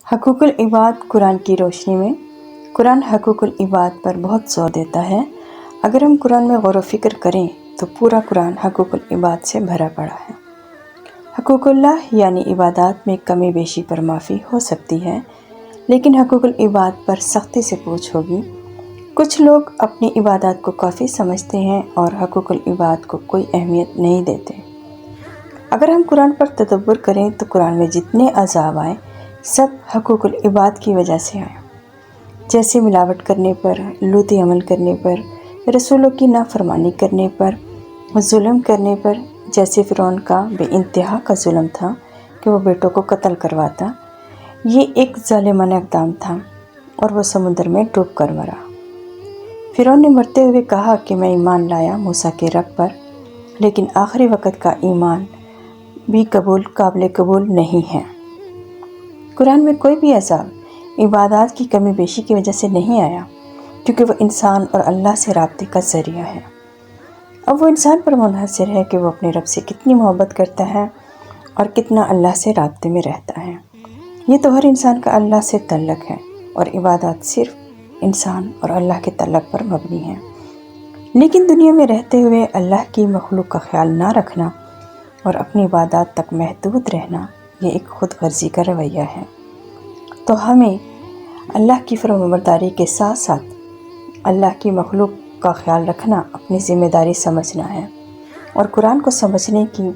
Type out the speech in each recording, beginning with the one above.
حقوق العباد قرآن کی روشنی میں قرآن حقوق العباد پر بہت زور دیتا ہے۔ اگر ہم قرآن میں غور و فکر کریں تو پورا قرآن حقوق العباد سے بھرا پڑا ہے۔ حقوق اللہ یعنی عبادات میں کمی بیشی پر معافی ہو سکتی ہے، لیکن حقوق العباد پر سختی سے پوچھ ہوگی۔ کچھ لوگ اپنی عبادات کو کافی سمجھتے ہیں اور حقوق العباد کو کوئی اہمیت نہیں دیتے۔ اگر ہم قرآن پر تدبر کریں تو قرآن میں جتنے عذاب آئے سب حقوق العباد کی وجہ سے آئے، جیسے ملاوٹ کرنے پر، لوطی عمل کرنے پر، رسولوں کی نافرمانی کرنے پر، ظلم کرنے پر، جیسے فرعون کا بے انتہا کا ظلم تھا کہ وہ بیٹوں کو قتل کرواتا۔ یہ ایک ظالمانہ اقدام تھا اور وہ سمندر میں ڈوب کر مرا۔ فرعون نے مرتے ہوئے کہا کہ میں ایمان لایا موسیٰ کے رب پر، لیکن آخری وقت کا ایمان بھی قابل قبول نہیں ہے۔ قرآن میں کوئی بھی عذاب عبادات کی کمی بیشی کی وجہ سے نہیں آیا، کیونکہ وہ انسان اور اللہ سے رابطے کا ذریعہ ہے۔ اب وہ انسان پر منحصر ہے کہ وہ اپنے رب سے کتنی محبت کرتا ہے اور کتنا اللہ سے رابطے میں رہتا ہے۔ یہ تو ہر انسان کا اللہ سے تعلق ہے اور عبادات صرف انسان اور اللہ کے تعلق پر مبنی ہے۔ لیکن دنیا میں رہتے ہوئے اللہ کی مخلوق کا خیال نہ رکھنا اور اپنی عبادات تک محدود رہنا، یہ ایک خود غرضی کا رویہ ہے۔ تو ہمیں اللہ کی فرمانبرداری کے ساتھ ساتھ اللہ کی مخلوق کا خیال رکھنا اپنی ذمہ داری سمجھنا ہے، اور قرآن کو سمجھنے کی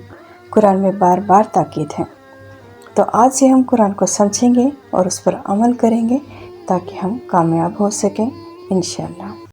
قرآن میں بار بار تاکید ہے۔ تو آج سے ہم قرآن کو سمجھیں گے اور اس پر عمل کریں گے تاکہ ہم کامیاب ہو سکیں انشاءاللہ۔